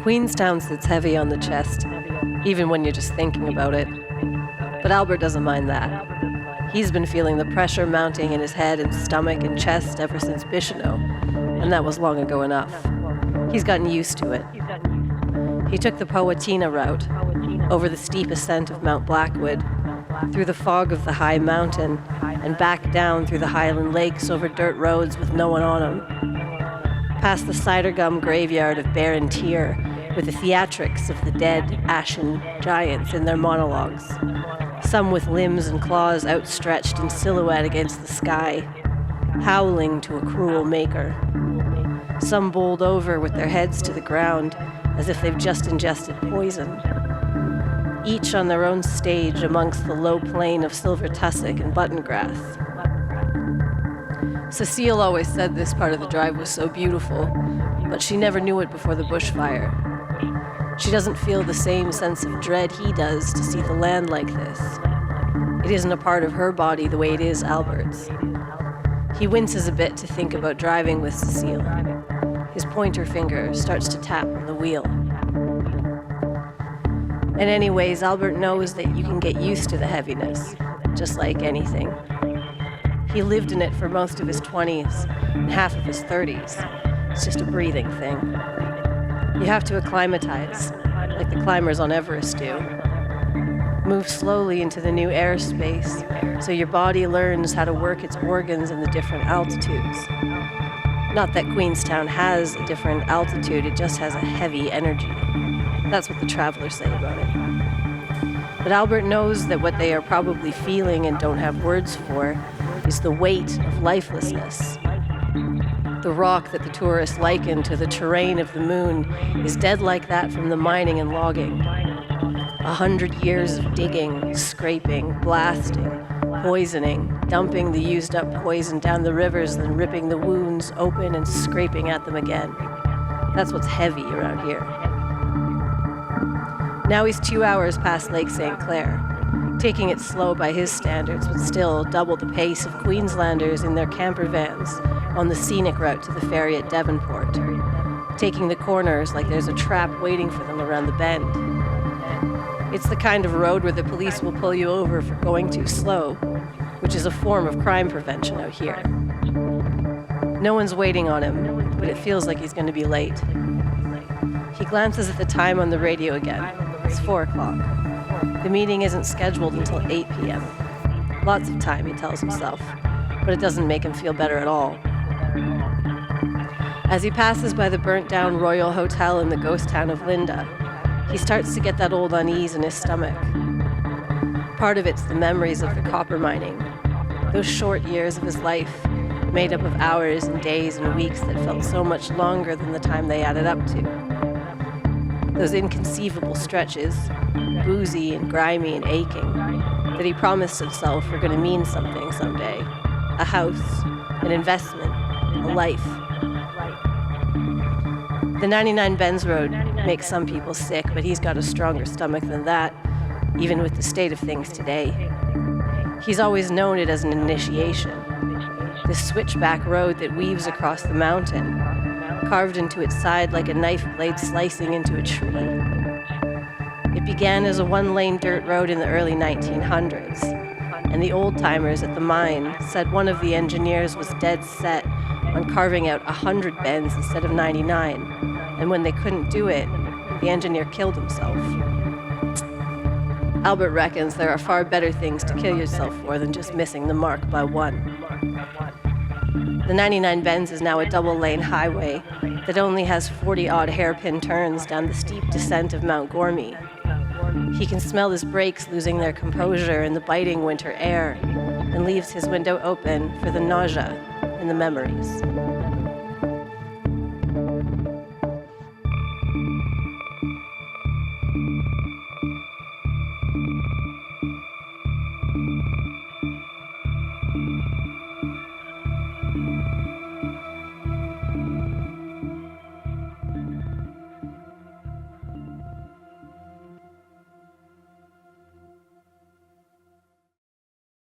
Queenstown sits heavy on the chest, even when you're just thinking about it. But Albert doesn't mind that. He's been feeling the pressure mounting in his head and stomach and chest ever since Bicheno, and that was long ago enough. He's gotten used to it. He took the Powatina route, over the steep ascent of Mount Blackwood, through the fog of the high mountain, and back down through the Highland Lakes over dirt roads with no one on them. Past the cider gum graveyard of Baron Tier, with the theatrics of the dead, ashen giants in their monologues, some with limbs and claws outstretched in silhouette against the sky, howling to a cruel maker. Some bowled over with their heads to the ground, as if they've just ingested poison. Each on their own stage amongst the low plain of silver tussock and button grass. Cecile always said this part of the drive was so beautiful, but she never knew it before the bushfire. She doesn't feel the same sense of dread he does to see the land like this. It isn't a part of her body the way it is Albert's. He winces a bit to think about driving with Cecile. His pointer finger starts to tap on the wheel. And anyways, Albert knows that you can get used to the heaviness, just like anything. He lived in it for most of his 20s and half of his 30s. It's just a breathing thing. You have to acclimatize, like the climbers on Everest do. Move slowly into the new airspace so your body learns how to work its organs in the different altitudes. Not that Queenstown has a different altitude, it just has a heavy energy. That's what the travelers say about it. But Albert knows that what they are probably feeling and don't have words for is the weight of lifelessness. The rock that the tourists liken to the terrain of the moon is dead like that from the mining and logging. 100 years of digging, scraping, blasting, poisoning, dumping the used up poison down the rivers, then ripping the wounds open and scraping at them again. That's what's heavy around here. Now he's 2 hours past Lake St. Clair, taking it slow by his standards, but still double the pace of Queenslanders in their camper vans on the scenic route to the ferry at Devonport, taking the corners like there's a trap waiting for them around the bend. It's the kind of road where the police will pull you over for going too slow, which is a form of crime prevention out here. No one's waiting on him, but it feels like he's going to be late. He glances at the time on the radio again. It's 4 o'clock. The meeting isn't scheduled until 8 p.m. Lots of time, he tells himself, but it doesn't make him feel better at all. As he passes by the burnt-down Royal Hotel in the ghost town of Linda, he starts to get that old unease in his stomach. Part of it's the memories of the copper mining, those short years of his life, made up of hours and days and weeks that felt so much longer than the time they added up to. Those inconceivable stretches, boozy and grimy and aching, that he promised himself were going to mean something someday. A house, an investment, a life. The 99 Benz Road makes some people sick, but he's got a stronger stomach than that, even with the state of things today. He's always known it as an initiation. This switchback road that weaves across the mountain, carved into its side like a knife blade slicing into a tree. It began as a one-lane dirt road in the early 1900s, and the old-timers at the mine said one of the engineers was dead set on carving out 100 bends instead of 99, and when they couldn't do it, the engineer killed himself. Albert reckons there are far better things to kill yourself for than just missing the mark by one. The 99 Benz is now a double-lane highway that only has 40-odd hairpin turns down the steep descent of Mount Gormy. He can smell his brakes losing their composure in the biting winter air and leaves his window open for the nausea and the memories.